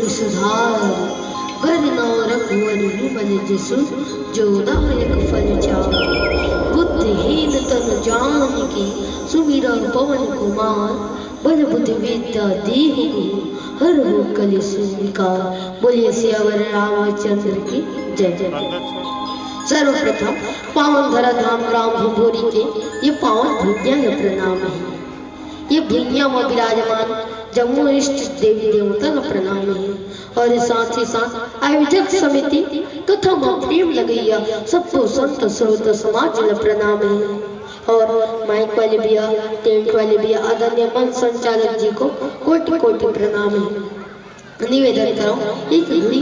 गुर सुधार गर नौ रघुवर विमल जसु जो दायक फल चार। बुद्धिहीन तन जानकी सुमिरौ पवन कुमार बल बुद्धि विद्या देहु हर हो कलेश विकार। बोलिए सियावर रामचंद्र की जय। सर्वप्रथम पावन धरा धाम ग्राम भंभोरी के ये पावन भूमिया प्रणाम है। ये भूमिया में विराजमान जम्मू इष्ट देवी देवता का प्रणाम है। और साथ ही साथ आयोजक समिति तथा प्रेम लगैया सबको संत स्रोत समाज का प्रणाम है। और माइक वाले भैया टेंट वाले भैया आदरणीय मंच संचालक जी को कोटि कोटि प्रणाम है। निवेदन करो एक घड़ी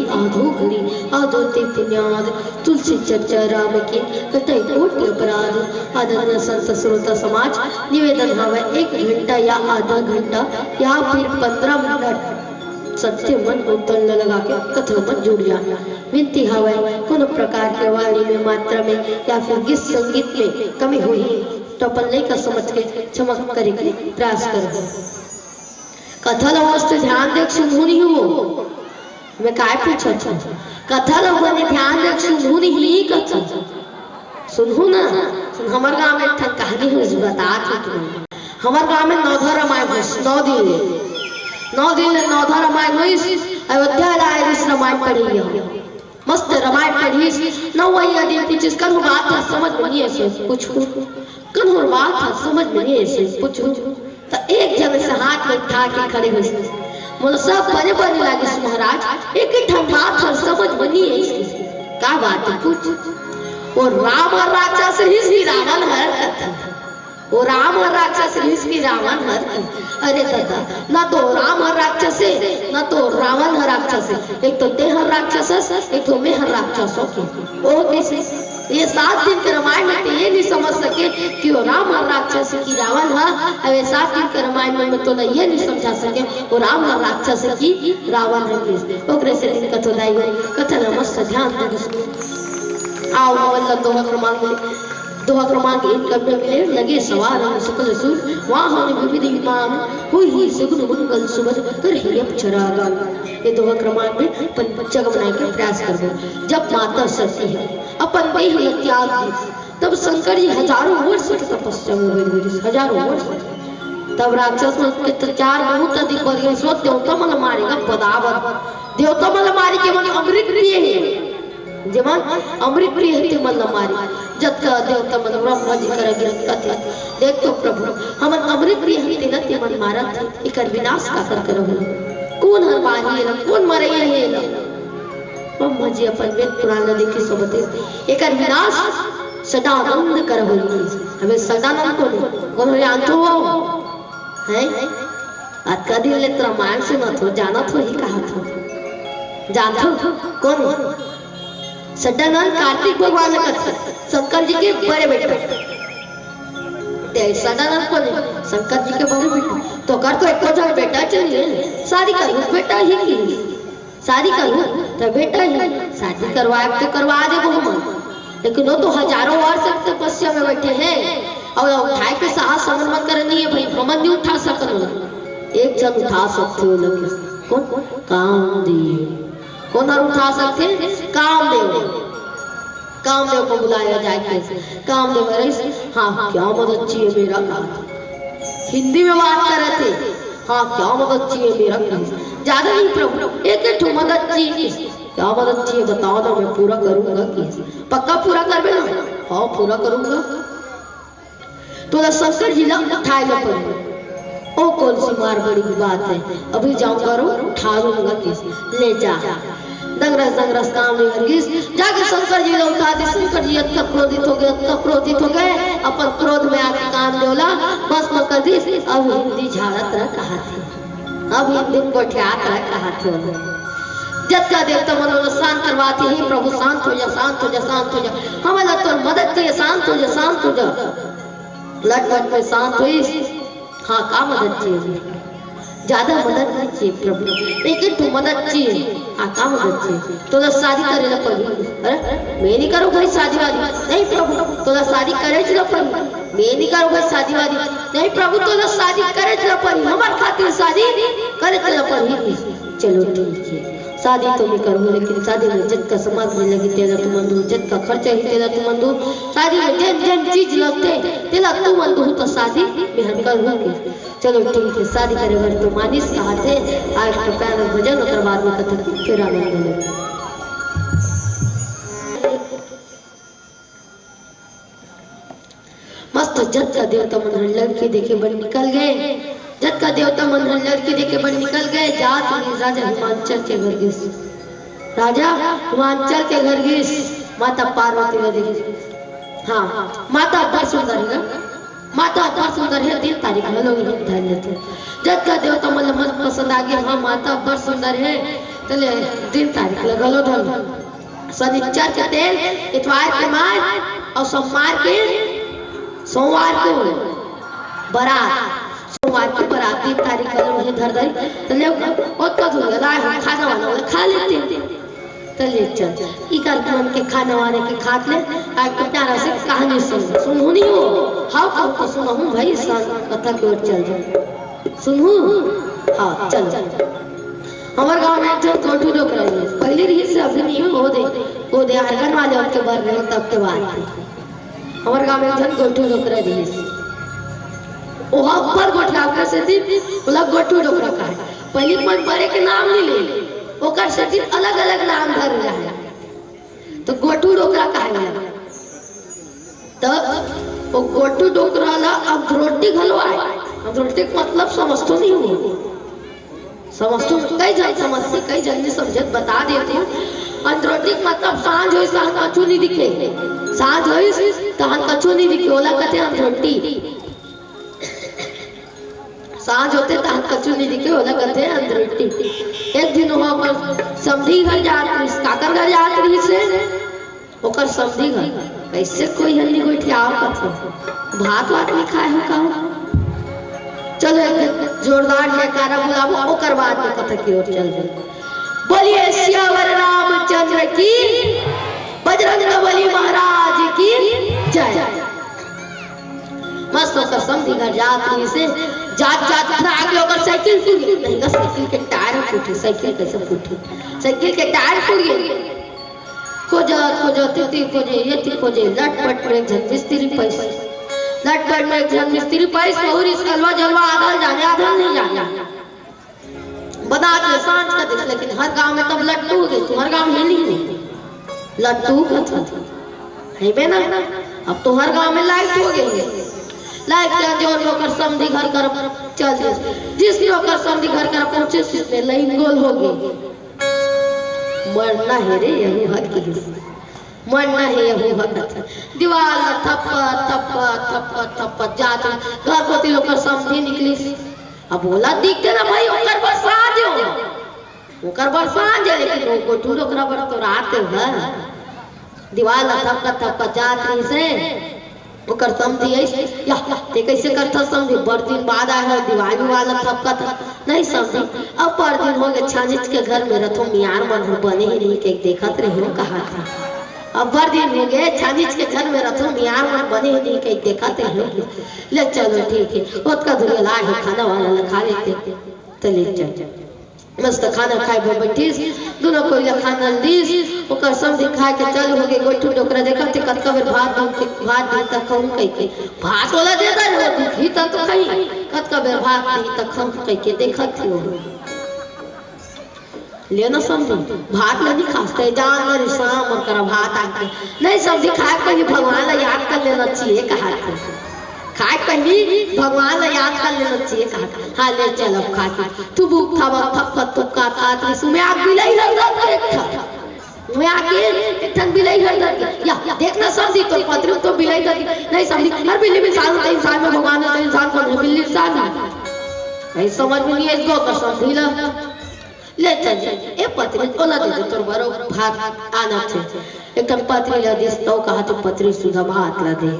आधो तीर्थन्याद तुलसी चर्चा राम की कतई कोटि अपराध। आदरणीय संत श्रोता समाज निवेदन हवे 1 घंटा या आधा घंटा या फिर 15 मिनट सत्य मन उत्तल लगा के कथा में जुड़ जाना। विनती हवे कोनो प्रकार के वाणी में मात्रा में या फिर गीत संगीत में कमी हुई तो पल्ले का समझ के क्षमा करे के प्रयास करो। कथा लोग ध्यान देख सुनू नहीं हो मैं काय पूछा था कथा लोग ने ध्यान देख सुनू नहीं कथा सुनू ना। हमारे गांव में एक कहानी हुई बता तुम्हें। हमारे गांव में नौधा रामायण हुई 9 दिन नौधा रामायण हुई। अयोध्या लाए रामायण पढ़ी मस्त रामायण पढ़ी 9 दिन पीछे कन बात था समझ में नहीं ऐसे पूछू कन बात था समझ में नहीं ऐसे पूछू तो एक जन से हाथ में उठा के खड़े हुए बोलो सब बने बने लगे महाराज एक बात हर समझ बनी है इसकी क्या बात है कुछ। वो राम और राक्षस ही रावण हर वो राम और राक्षस ही रावण हर। अरे दादा ना तो राम हर राक्षस है ना तो रावण हर राक्षस है। एक तो ते हर राक्षस एक तो मैं हर राक्षस वो कैसे। ये 7 दिन के रामायण में तो ये नहीं समझ सके कि वो राम और राक्षस की रावण है। अब 7 दिन के रामायण में तो ये नहीं समझा सके वो राम और राक्षस की रावण है। ओकरे से दिन कथो दाई कथा नमस्त ध्यान दे आओ वल्ल दोहा क्रमांक 1 कब्र मिले लगे सवार सकल सुर वाहन विविध विमान हुई सगुन मंगल सुमन कर ही अक्षरागान। ये दोहा क्रमांक में पंचग बनाने के प्रयास करो। जब माता सती है अपन देह त्याग दी तब शंकर जी हजारों वर्ष की तपस्या में गए हजारों वर्ष। तब राक्षस के अत्याचार बहुत अधिक बढ़ गए। सो देवता मन मारेगा बदावर देवता मन मारे के मन अमृत प्रिय है जमान अमृत प्रिय है ते मन मारे जत का देवता मन ब्रह्मा जी कर गिरते देख तो प्रभु हम अमृत प्रिय है ते मन मारा एकर विनाश का कर करो कौन हर मारी कौन मरे है ब्रह्मा जी अपन वेद पुराण देखी सोबते एकर विनाश सदानंद कर होई। हमें सदानंद कौन रे आंतो है आज का दिन ले रामायण सुना तो जाना तो ही कहा था जानतो कौन सदानंद कार्तिक भगवान का शंकर जी के बड़े बेटे सदानंद कौन है शंकर जी के बड़े बेटे तो कर तो एक जन बेटा चाहिए शादी करूं बेटा ही की शादी करूं तो बेटा ही शादी करवाए तो करवा दे हम लेकिन वो तो हजारों वर्ष तक तपस्या में बैठे हैं और उठाए के साहस समर्पण करनी है भाई हम नहीं उठा सकते। एक जन उठा सकते हो लगे कौन कामदेव कौन और उठा सकते कामदेव को बुलाया जाए कैसे कामदेव हाँ क्या मदद चाहिए मेरा हिंदी में बात कर रहे थे। हाँ क्या मदद चाहिए मेरा ज्यादा नहीं प्रभु एक मदद चाहिए क्या मदद चाहिए बताओ ना मैं पूरा करूंगा पक्का पूरा कर ना। हाँ पूरा करूंगा तो शंकर जी उठाए लो पड़ेगा ओ कौन सी मार बड़ी बात है अभी जाऊंगा रो उठा लूंगा ले जा दंगरस काम नहीं हरगिज जाके शंकर जी ने उठा दी। शंकर जी इतना क्रोधित हो गए अपन क्रोध में आके कान देवला बस न कर दी। अब हिंदी झाड़त रह कहा थी अब हिंदी को ठियाक रह कहा थी जब का देवता मनोरथ शांत करवाती है प्रभु शांत हो जा शांत हो जा शांत हो जा हमारा तो मदद चाहिए शांत हो जा लट में शांत हुई। हाँ का मदद चाहिए ज्यादा मदद नहीं चाहिए प्रभु लेकिन तू मदद चाहिए। हाँ का मदद चाहिए तो शादी करे ला पड़ी। अरे मैं नहीं करूँ भाई शादी वादी नहीं प्रभु तो शादी करे पड़ी मैं नहीं करूँ भाई शादी वादी नहीं प्रभु तो शादी करे पड़ी हमारे खातिर शादी शादी करे चला पढ़ी। चलो ठीक है शादी तो मैं करूँ, लेकिन शादी में जज का सामग्री लगी तेरा तुम अंदू, जज का खर्चा ही तेरा तुम अंदू, शादी में जन जन चीज लगते तेरा तुम अंदू तो शादी में हम करूँगी। चलो ठीक है शादी करे बार तो मानिस कहा थे आज का प्यार भजन और बाद में कथा फिर आनंद ले। मस्त जज का देवता मन लड़की देखे बन निकल गए, जज का देवता मन लड़की देखे बन निकल गए। जात राजा हिमांचल के घर गिस, राजा हिमांचल के घर गिस माता पार्वती ने देखी। हाँ माता बहुत सुंदर है, माता बहुत सुंदर है। 3 तारीख हम लोग ध्यान देते। जज का देवता मन मन पसंद आ गया। हाँ माता बहुत सुंदर है, चले 3 तारीख लगलो धल शनिचर के दिन, इतवार के मार और सोमवार को बारात, सोमवार की बारात 3 तारीख को वही धर धरी तो ले ओत हो गया है खाना वाला खा लेते हैं। तो ले चल ई कर मन के खाना वाले के खात ले आज तो प्यारा से कहानी सुनू नहीं हो। हां कब तो सुना हूं भाई कथा की ओर चल जा सुनू। हां चल हमारे गांव में जो गोटू डोक रही है पहले रही से अभी नहीं हो दे आर्गन वाले उनके बार रहे तब के बाद हमारे गांव में जन गोटू डोकरा दी ओहा ऊपर गोठा से दिन बोला गोटू डोकरा का है। पहली मन बड़े के नाम नहीं ले ओकर से दिन अलग अलग नाम धर रहा है तो गोटू डोकरा का है। तो वो गोटू डोकरा ला अब रोटी घलवाए। अब रोटी मतलब समझतो नहीं हो, समझतो कई जन समझ से कई जन ने समझत बता देते हैं। अंतरोटिक मतलब सांझ होइस तहन कछु नहीं दिखे, सांझ होइस तहन कछु नहीं दिखे ओला कहते अंतरोटी। सांझ होते तहन कछु नहीं दिखे ओला कहते अंतरोटी। एक दिन वहां पर समधी घर जात रही, काकर घर जात रही से ओकर समधी घर कैसे कोई हन्नी कोई ठियाव कथा भात वात नहीं खाए हो का। चलो एक जोरदार जयकारा बुलाओ ओकर बाद में कथा की ओर चल जाए। बोलिए श्यावर रामचंद्र की, बजरंगबली महाराज की जय। मस्त होकर समधी घर जात रही से जात आगे होकर साइकिल फूट गई। नहीं साइकिल के टायर फूटे, साइकिल कैसे फूटे, साइकिल के टायर फूट गए। खोजे लटपट में एक मिस्त्री पैसा, लटपट में एक मिस्त्री पैसा और इस हलवा जलवा आधल जाने आधल नहीं जाने बना के सांझ का देख। लेकिन हर गांव में तब लट्टू हो गई, तुम्हारे गांव में नहीं लट्टू है बे ना। अब तो हर गांव में लाइट हो गई, लाइट के जो नौकर समधी घर कर चल जिस नौकर समधी घर कर पहुंचे उसमें लाइन गोल हो गई। मरना है रे यही हक की, मरना है यही हक। दीवार थप्पा थप्पा थप्पा थप्पा जाते घर पोती लोग समधी निकली। अब बोला दिखते ना भाई ओकर बरसा जो ओकर बरसा जे, लेकिन वो गोटू डोकरा पर तो रात है दीवार थप्पा थप्पा जात रही से ओकर समधी ऐसे या ते कैसे करता समधी बड़ दिन बाद आया है दिवाली वाला थपका था नहीं समधी। अब पर दिन हो गए छानिच के घर में रथो मियार मन बने ही नहीं के देखत रही हो कहा था। अब बड़ दिन हो गए छानिच के घर में रथो मियार मन बने ही नहीं के देखत रही हो। ले चलो ठीक है ओत का दुनिया ला है खाना वाला लखा लेते तो ले चल मस्त खाना खाए बैठीस दोनों कोई खाना दीस ओकर समधी खाए के चल हो गए। गोठू डोकरा देखत ते कतका बेर भात दी त कहूं कह के भात वाला दे दे दिखी त तो कहीं कतका बेर भात दी त कहूं कह के देखत हो लेना समधी भात नहीं खाते जान कर शाम और कर भात आके नहीं समधी खाए पहले भगवान ला याद कर लेना चाहिए कहा खाए पहले भगवान ला याद कर लेना चाहिए कहा। हाँ ले चल अब खा के तू भूख था थप्पा तुक्का खात सुमे आग बिलाई लग एक था मैं आके इतन बिलाई हर दर या देखना समझी तो पत्र तो बिलाई दर नहीं समझी हर बिल्ली में इंसान होता है, इंसान में भगवान होता है, इंसान कौन है बिल्ली इंसान है कहीं समझ में नहीं इसको कर समझी ला ले चल ए पत्री ओला दे तोर बरो भात आना थे एकदम पत्री ला दिस तो कहा तो पत्री सुधा भात ला दे।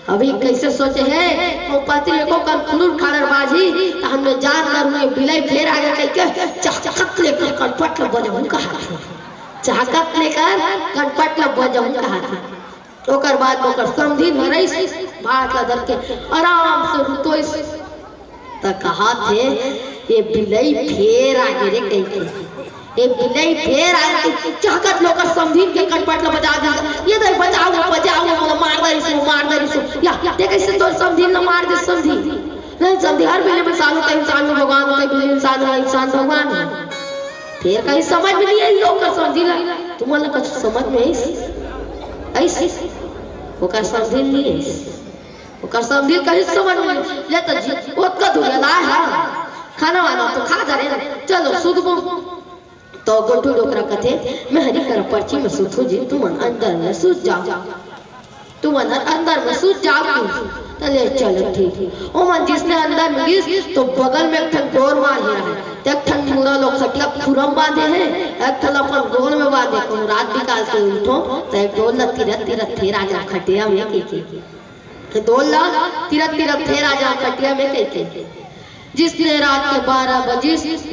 अभी कैसे सोचे है वो पत्री को कर खुरुर खाड़र बाजी हमने जान कर हुए बिलाई फेर आगे कह के चकचक लेकर कटपट बजहू कहा थे चाकत लेकर कटपट ला बजहू कहा था। ओकर बाद ओकर समधी भरैस भात ला दर के आराम से रुतोइस त कहा थे ये बिलई फेर आगे रे कहीं के ये बिलई फेर आगे चाहत लोग समझीन के कटपट ला बजा दे ये दे बजाओ मला मार दे सो या देख ऐसे तो समझीन ना मार दे समझी नहीं समझी हर बिल्ली में इंसान होता है इंसान में भगवान होता है बिल्ली इंसान है इंसान भगवान है फिर कहीं समझ में नहीं आई लोग का समझी ला तुम्हारा कुछ समझ में ऐसे वो का समझी नहीं है वो का समझी कहीं समझ में ले तो जी वो का दुनिया ला है खाना वाना तो खा जा रहे चलो सुध तो गोटू डोकरा कथे मैं हरी कर पर्ची में सुथो जी तुम अंदर में सूझ जाओ तुम अंदर में सूझ जाओ चले चलो ठीक है ओ मन जिसने अंदर में घिस तो बगल में एक ठन डोर मार रहा है एक ठन मुरा लोग खटिया खुरम बांधे हैं एक ठन अपन डोर में बांधे को रात निकाल के उठो तो एक डोर ला तिरत थे राजा खटिया में के तो डोर ला तिरत थे राजा खटिया में के जिसने रात के 12 बजे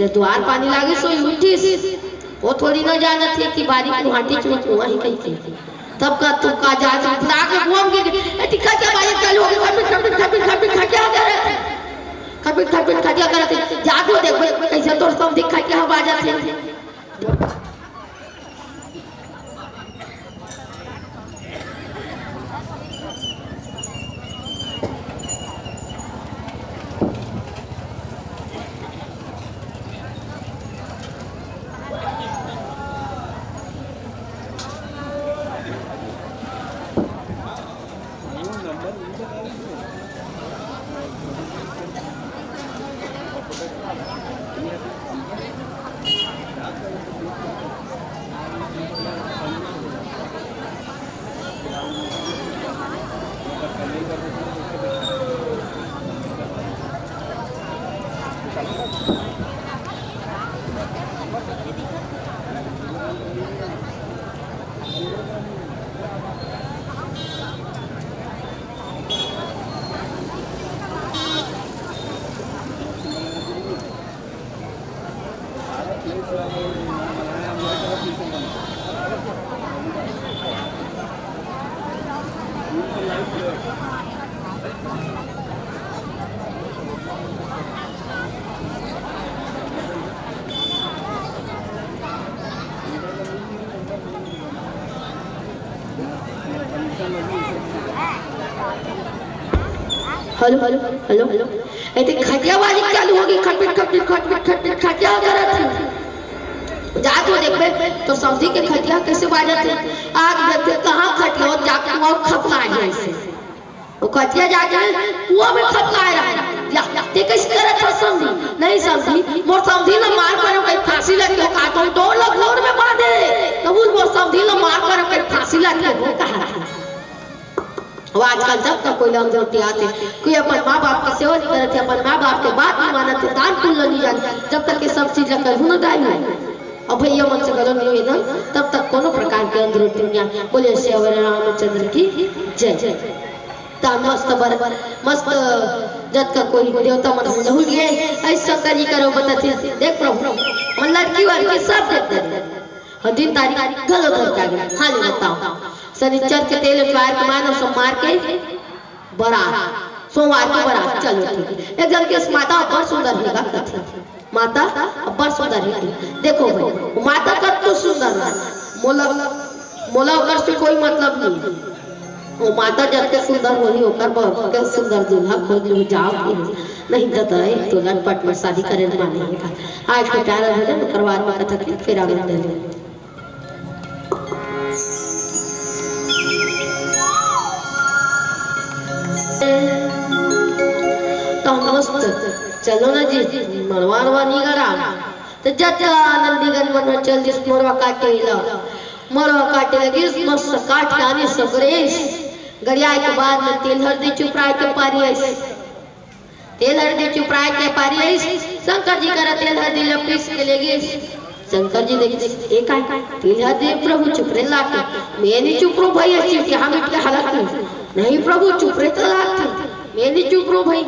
द्वार पानी लागे सोई उठी वो थोड़ी ना जाना थी कि बारी को हाटी चुट वहीं कहीं तब का तू का जा उठा के घूम के टिका के बाजे चालू हो गए खपी खटिया करते जागो देखो कैसे तोर सब दिखा के हम बाजा थे हेलो हेलो हेलो हेलो ऐसे खटियाबाजी चालू होगी खटपिट खटिया करत थी जा तो देखबे तो समझी के खटिया कैसे बाजत है आग देखते कहां खटिया जाके और खपला है ऐसे वो खटिया जाके कुआं में खपला रहा या ते कैसे करत था समझी नहीं समझी मोर समझी ना मार कर कोई फांसी लगे का तो डोर लग लोर में बांधे तो वो समझी ना मार कर कोई फांसी लगे वो कहा था वो आजकल जब तक कोई लोग जोटी आते कोई अपन माँ बाप की सेवा नहीं करते अपन माँ बाप के बात नहीं मानते दान पुण्य नहीं जाते जब तक ये सब चीज कर हुन दाई है अब भैया मन से गलत नहीं हुई ना तब तक कोनो प्रकार के अंदर दुनिया बोले श्री रामचंद्र की जय ता मस्त मस्त जब का कोई देवता मन लहुल गए ऐसा करी करो बताते देख प्रभु मन लड़की वाली सब देखते दिन तारीख गलत हो गया हां बताओ शनिचर के तेल अखबार के मानो सोमवार के बारात सोमवार के बारात चलो ठीक है एक जन के माता बहुत सुंदर है कथी माता बहुत सुंदर है देखो भाई माता का तो सुंदर है मोला अगर से कोई मतलब नहीं वो माता जब के सुंदर वही होकर बहुत के सुंदर दूल्हा खोज लो जाओ नहीं तो एक तो लटपट में शादी करे माने आज के प्यारा भजन करवार में कथा के फिर आनंद ले तो मस्त चलो ना जी मरवारवा निगरा तो जटा नंदीगन मन चल जिस मोरवा काटे लगी मस्त काट के आने सगरेस गरियाए के बाद में तेल हल्दी चुपराए के पारी तेल हल्दी चुपराए के पारी शंकर जी करा तेल हल्दी लपीस के लेगी शंकर जी देखिए एक तेल हल्दी प्रभु चुपरे लाके मैं नहीं चुप रो भाई अच्छी कि हम इनके हालत नहीं प्रभु चुप रहे तो लाते मैं नहीं चुप रो भाई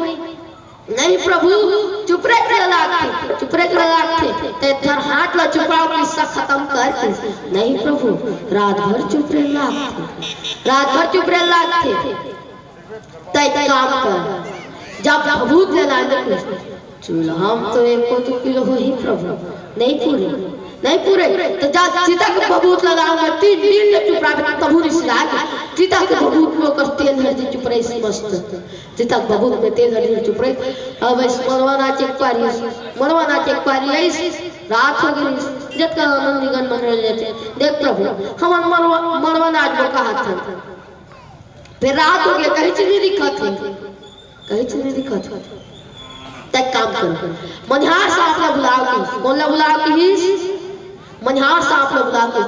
नहीं प्रभु चुप रहे तो लाते ते थर हाथ ला चुपराओ किस्सा खत्म कर के नहीं प्रभु रात भर चुप रहे लाते तय काम कर जब भभूत ले लाने हम तो 1 किलो हो ही प्रभु, नहीं पूरे तो जा सीता के बबूत लगाऊंगा 3 दिन में चुप रहा तबू रिसला सीता के बबूत में कर तेल हर चुप रही मस्त सीता के बबूत में तेल हर चुप रही। अब इस मनवाना चेक पारी आई रात हो गई जत का नंदीगण मन रह जाते देख प्रभु हम मनवाना आज को कहा था फिर रात हो गया कहीं चीज नहीं दिक्कत है तक काम करो मनिहार साहब ला बुलाओ की कौन ला बुलाओ की मनिहार साहब ला बुलाओ की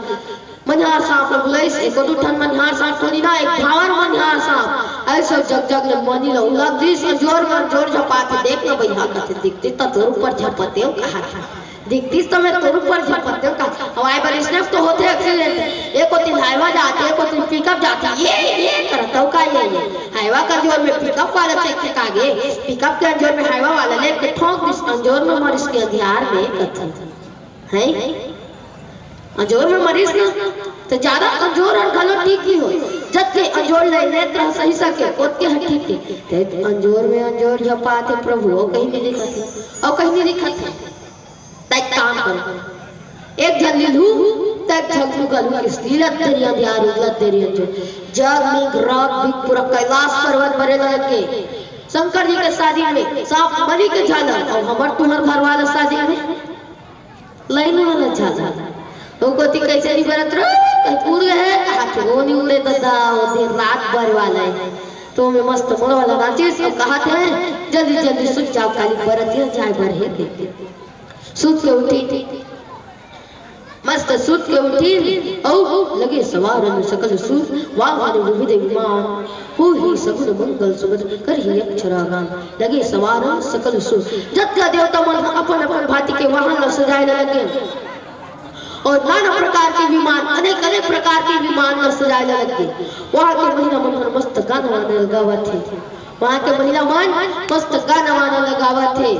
मनिहार साहब ला बुलाइस एक दो ठन मनिहार साहब थोड़ी ना एक भावर मनिहार साहब ऐसा जग ले मनी ला उला दिस जोर झपाते देख ना भैया कथे दिखती तो तोर ऊपर झपते हो कहा था दिखती तो मैं तोर ऊपर झपते हो कहा हवाई बारिश में तो होते एक्सीडेंट एक दिन हाईवा जाते एक दिन पिकअप जाती ये करता हूं का ये हाईवा का जोर में पिकअप वाला चेक आगे पिकअप के जोर में हाईवा वाला लेके ठोक दिस अंजोर में मरीज के अंधियार में कथन है अंजोर में मरीज ना तो ज्यादा अंजोर और गलो ठीक ही हो जब के अंजोर ले नेत्र सही सके ओते ह ठीक है ते अंजोर में अंजोर झपाते प्रभु और कहीं नहीं दिखत तक काम करो एक जन लीलू तक झगलू गलू स्त्रीलत तेरी अंधियार उगलत तेरी अंजोर जग में रात भी पूरा कैलाश पर्वत भरे लगे शंकर जी के शादी में सांप बलि के झालर और हमर तुम्हार घर वाला शादी में लाइन वाला झालर वो कोती कैसे नहीं बरत रहा पूरे है कहा कि वो नहीं उड़े दादा वो दिन रात भर वाला है तो मैं मस्त मोड़ वाला नाचिस और कहा थे जल्दी सुत जाओ काली बरत जाए भर है के सुत के उठी मस्त सुत के उठी औ लगे सवार सकल सुर वाहन विविध विमान हो ही सगुण मंगल सुभद्र कर ही अक्षरागान लगे सवार सकल सुर जत का देवता मन अपन भांति के वाहन सजाए लगे और नाना प्रकार के विमान अनेक प्रकार के विमान सजाए लगे। वहाँ के महिला मन मस्त गाना वाने लगावा थे वहाँ के महिला मन मस्त गाना वाने लगावा थे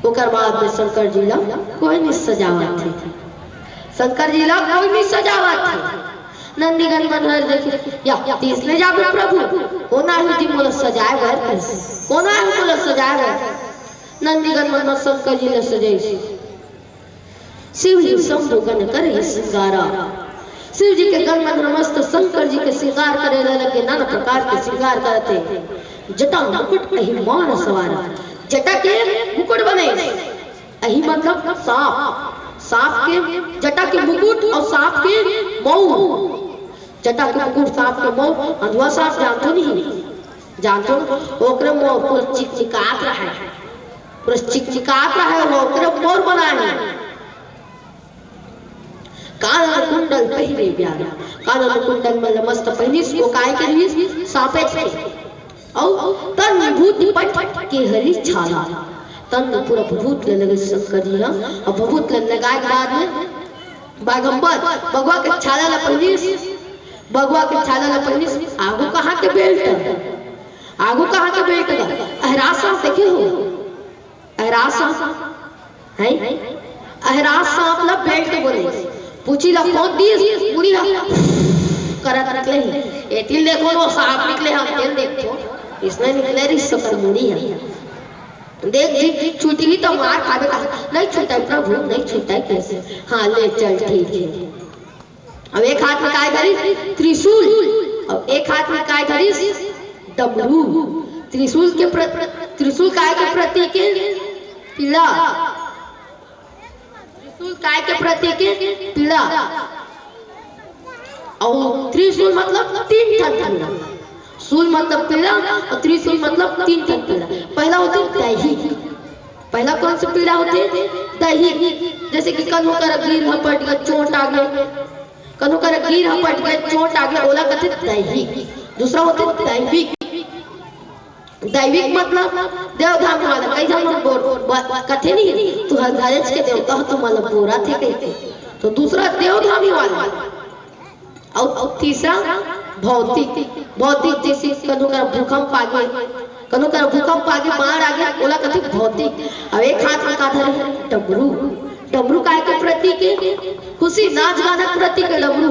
ओकर बाद में शंकर जी ला कोई नहीं सजावा थे नंदीगण मन हर देखे या तीस ले जाबे प्रभु कोना ही जी मोला सजाए बर कोना ही मोला सजाए बर नंदीगण मन शंकर जी ले सजाई शिव जी शंभु गण करे श्रृंगारा शिव जी के गण में मस्त शंकर जी के श्रृंगार करे लगे नाना प्रकार के श्रृंगार करते जटा मुकुट अहि मान सवारा जटा के मुकुट बने अहि मतलब सांप के जटा के मुकुट और सांप के मऊ जटा के मुकुट सांप के मऊ अंधुआ सांप जानतो ओकरे मोर पूरा चिकचिकात रहा है ओकरे मोर बना है काला कुंडल पहिरे प्यारा काला कुंडल में मस्त पहिनिस को काय के लिए सापे थे औ तन विभूति पट के हरी छाला तन पूरा भभूत ले लगे शंकर जी हां और भभूत ले लगाए के बाद में बागंबर भगवा के छाला ला पहिनिस आगू कहां के बेल्ट का अहरासा देखे हो अहरासा है अहरासा मतलब बेल्ट बोले पूछी ला कौन दी पूरी करत निकले ए तिल देखो वो सांप निकले हम तिल देखो इसने निकले री सकर मुड़ी है देख जी छूटी ही तो मार खावे का नहीं छूटा प्रभु नहीं छूटा कैसे हाँ ले चल ठीक है अब एक हाथ में काय धरी त्रिशूल और एक हाथ में काय धरी डमरू त्रिशूल काय के प्रतीक है पीड़ा काय के प्रतीक है पीड़ा और त्रिशूल मतलब 3 ठन पीड़ा शूल मतलब पीड़ा और त्रिशूल मतलब 3 ठन पीड़ा पहला होते दैहिक पहला कौन सी पीड़ा होती है दैहिक जैसे कि कन्हू कर गिर हपट गया चोट आ गए कन्हू कर गिर हपट गए चोट आ गया ओला कहते दैहिक दूसरा होते दैविक मतलब देवधाम वाला कई जन कथे नहीं तू हजारेज के देवता तो मतलब पूरा थे कहते तो दूसरा देवधामी वाला और तीसरा भौतिक जैसे कनु का भूकंप आगे बाढ़ आ गया बोला कथे भौतिक अब एक हाथ में का धरे डमरू काय के प्रतीक है खुशी नाच गाना प्रतीक है डमरू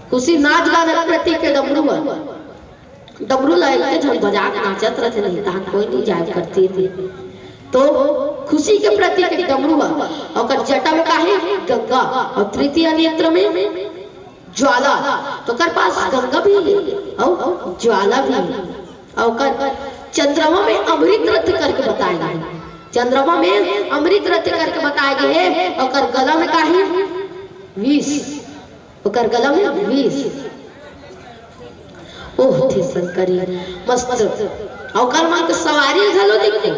खुशी नाच गाना प्रतीक है डमरू डमरू लाइट जब बजाक नाचत रहते नहीं तहां कोई नहीं जाय करती थी। तो खुशी के प्रतीक एक डमरू और जटा में काहे गंगा और तृतीय नेत्र में ज्वाला। तो कर पास गंगा भी है और ज्वाला भी है और चंद्रमा में अमृत रथ करके बताए गए, चंद्रमा में अमृत रथ करके बताए गए और गला में काहे विष, और गला में विष। ओह थे शंकरी मस्त और मां के सवारी घलो देखो,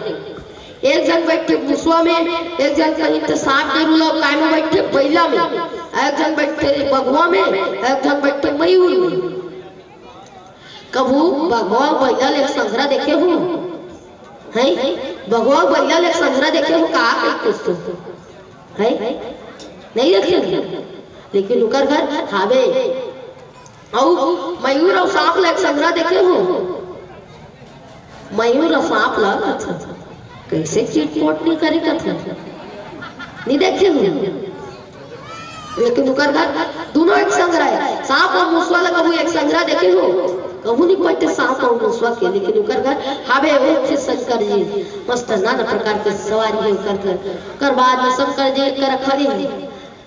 एक जन बैठे मुसवा में, एक जन कहीं तो सांप के रूलो काय में बैठे बैला में, एक जन बैठे बगवा में, एक जन बैठे मयूर में। कबू बगवा बैला ले संग्रह देखे हो हैं, बगवा बैला ले संग्रह देखे हो का कुछ तो है नहीं देखे, लेकिन उकर घर हावे और मयूर और सांप ले संग्रह देखे हो, मयूर और सांप ला कैसे चीटपोट नहीं करे कथा नहीं देखे हो, लेकिन उकर घर दोनों एक संग्रह है, सांप और मूसवा लगा हुआ एक संग्रह देखे हो, कबू नहीं पड़ते सांप और मूसवा के, लेकिन उकर घर हावे वो थे शंकर जी मस्त नाना प्रकार के सवारी है उकर घर। कर बाद में शंकर जी कर खड़े हैं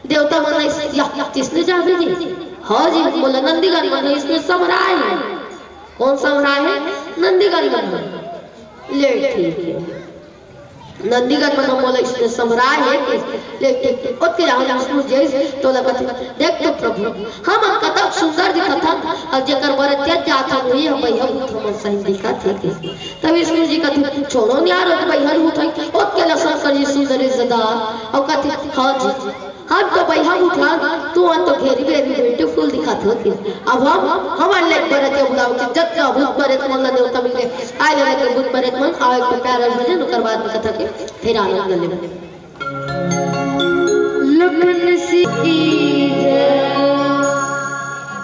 देवता मन या किसने जावे जी, हाँ जी बोला नंदीगण मन इसमें समराय है, कौन समराय है नंदीगण मन, ले ठीक है नंदीगण मन बोला इसमें समराय है लेकिन ओके हम विष्णु जय तो लगत देख तो प्रभु हम कथा सुंदर दिखत था और जेकर बरतिया जात हम ही हम भैया हम सही दिखत थे। तब विष्णु जी कहते छोड़ो नहीं यार भैया उठ ओके लसन कर जी सुंदर सदा और कहते हां जी हम तो भैया उठा तू तो घेरी बेरी ब्यूटीफुल दिखत हो के अब हम लाइक बरतिया बुलाओ कि जत्ता भूत बरत मन ला देवता मिल गए आए ले के भूत बरत मन आए तो प्यार भजन कर बाद में कथा के फिर आनंद ले लखन सी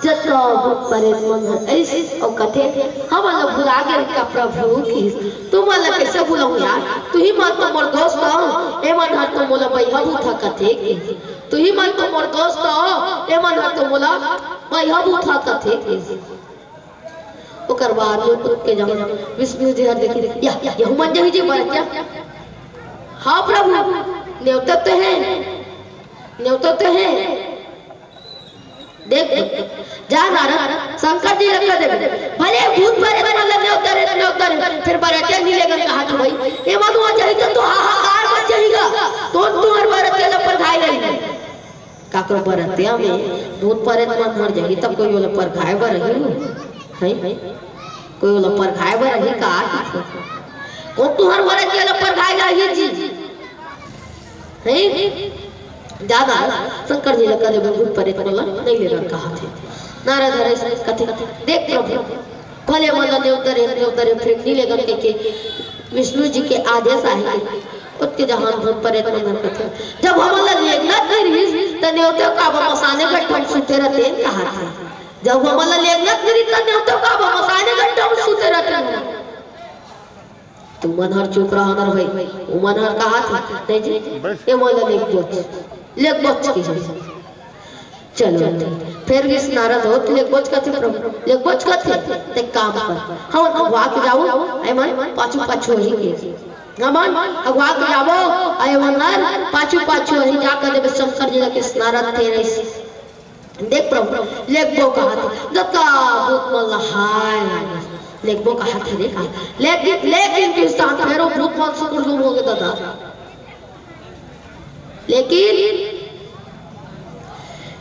जत्ता भूत बरत मन ऐसे और कथे हम लोग भुला गए का प्रभु की तुम वाला कैसे भूलाऊं यार, तू ही मत तो मोर दोस्त हो ए मन हाथ तो मोला भैया उठा कथे के तू ही मन तो मोर दोस्त हो ए मन हाथ तो मोला भैया उठा कथे के। ओकर बाद में खुद के जब विष्णु जी हर देखी या यहु मन जही जी बरतिया हां प्रभु न्योता तो है न्योता तो है देख जा नारद शंकर जी लगा दे भले भूत भरे मतलब न्योता फिर बरतिया नी लेकर कहा तो भाई ए मनुआ जही तो हाहाकार मच जाएगा तो तुम्हार बरतिया ल पर खाई रही काकरो बरतिया में भूत परे मन मर जाही तब कोई वाला पर खाए बर रही है कोई वाला पर खाए बर रही का को तुम्हार बरतिया ल पर खाई रही जी है ज्यादा शंकर जी लगा दे भूत परे वाला नहीं लेकर कहा थे नारद हरे कथे देख प्रभु भले मन नेउतरे फिर नी लेकर के विष्णु जी के आदेश आए उसके जहां भूत परेत मन कथे जब हमला लेगना करिस त नेउते का मसाने गट्ठम सुते रहते कहा थे जब हमला लेगना करी त नेउते का मसाने गट्ठम सुते रहते तुम मनहर चुप रहा नर भाई वो मनहर कहा था नहीं जी ये मोला लेक बोच की चलो फिर इस नारद हो लेक बोच का थे प्रभु लेक बोच का थे ते काम कर हम अगवा के जाओ आई मन पाछू पाछू ही के गमन अगवा के जाओ आई मनहर पाछू पाछू ही जाकर देव शंकर जी के नारद थे रही देख प्रभु लेक बो कहा थे दत्ता भूत मल्ला हाय लेक बो कहा थे देखा लेकिन के साथ फेरो भूत मल से कुछ हो गया दादा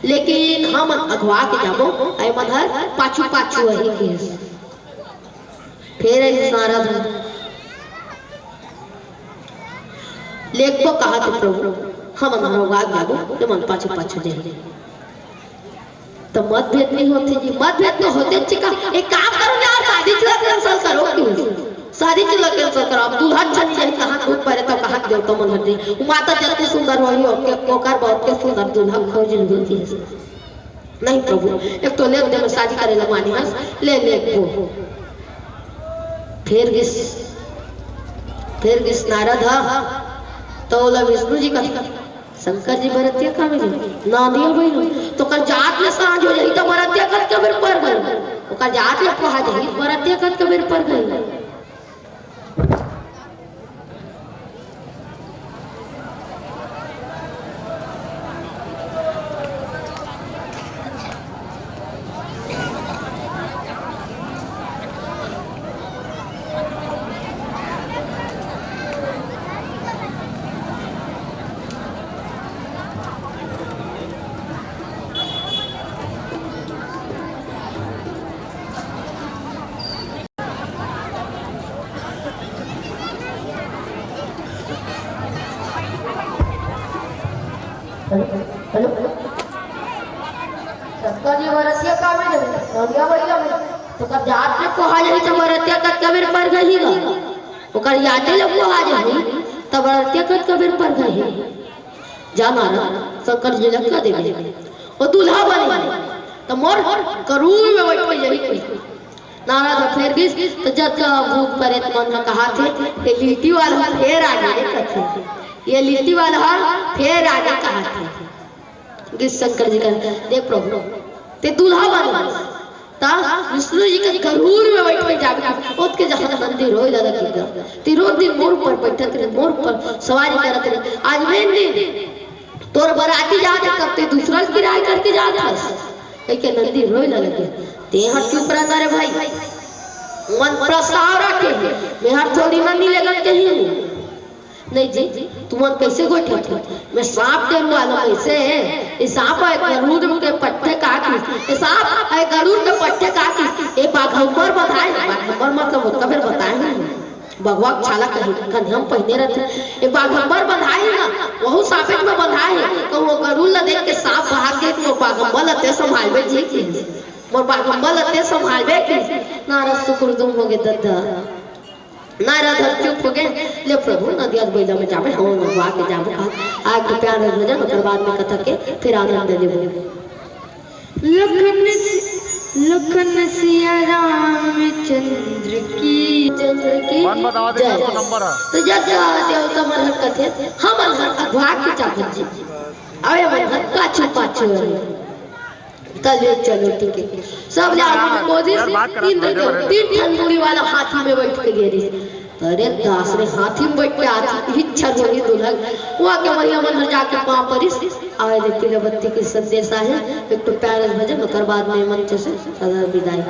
लेकिन हम अगवा के जाबो आई मनहर पाछू पाछू वही केस फिर नारद लेखबो कहा थे प्रभु हम मनहर अगवा जाबो के मन पाछू पाछू जाए तो मतभेद नहीं होते जी मतभेद तो होते चिका एक काम करो यार शादी चला कैंसिल करो क्यों शादी चला कैंसिल करो अब दूल्हा चली जाए कहां भूत परे तो कहां देवता मन दे माता जल्दी सुंदर होई ओके ओकर बहुत के सुंदर दूल्हा खोज लेती है नहीं प्रभु एक तो लेक दे में शादी करे लगवानी हस ले वो फिर गिस नारद तो विष्णु जी का शंकर जी बरतिया का मिले ना दिया भाई तो कर जात ले सांझ हो जाई तो बरतिया कत कबीर पर गई ओकर जात ले कहा जाई बरतिया कत कबीर पर गई हेलो शंकर जी बरतिया का में नदिया भैया तो कब जात ले कहा जाई तो बरतिया कत कबीर पर गई गा ओकर यादे ले कहा जाई तो बरतिया कत कबीर पर गई जाना ना शंकर जी लगा देबे ओ दूल्हा बने तो मोर करूर में बैठ गई यही नारद फिर भी तो जब भूत प्रेत मन कहा थे ये लिट्टी वाला फिर आगे कथे ये लिट्टी वाला फिर आगे कहा थे कि शंकर जी का देख प्रभु ते दूल्हा बने ता विष्णु जी के गरुड़ में बैठ के जावे ओत के जहां मंदिर होय दादा की तीरो दिन मोर पर बैठत रहे मोर पर सवारी करत रहे आज मेन दिन तोर बराती जाते कब ते दूसरा किराए करके जात हस के नंदी रोय लगे ते हट चुप रह रे भाई मन प्रसाव रखे मैं हर थोड़ी नंदी लेकर के ही नहीं जी तुम कैसे गोठे थे मैं सांप डरू वाला कैसे है ये सांप है गरुड़ के पट्टे काटी ये सांप है गरुड़ के पट्टे काटी ये बाघंबर बताए बाघंबर मतलब कभी बताए भगवा छाला कहीं हम पहने रहते ये बाघंबर बंधाए ना वह सांपेट में बंधाए तो वो गरुड़ ला देख के सांप भाग गए तो बाघंबर लते संभालबे जी की मोर बाघंबर लते संभालबे की नारद शुक्र तुम हो गए दद्दा नारद चुप हो गए ले प्रभु नदिया बैला में जाबे हम नगवा के जाबे आग के प्यार हो जाए ओकर बाद में कथा के फिर आनंद लेबे लखन सिया रामचंद्र की कौन बतावा दे तो नंबर तो जब देवता मन कथे हम अगवा के जाबे जी आवे मन पाछू पाछू तले चलो ठीक है सब जाने मोदी तीन ठंडुरी वाला हाथी में बैठ के गेरी अरे दास रे हाथी में बैठ के हाथी इच्छा होगी दुल्हन वो के मैया मंदिर जाके पांव परिस आवे देखती ले बत्ती की संदेशा है एक तो पैरस भजन ओकर बाद में मंच से सदा विदाई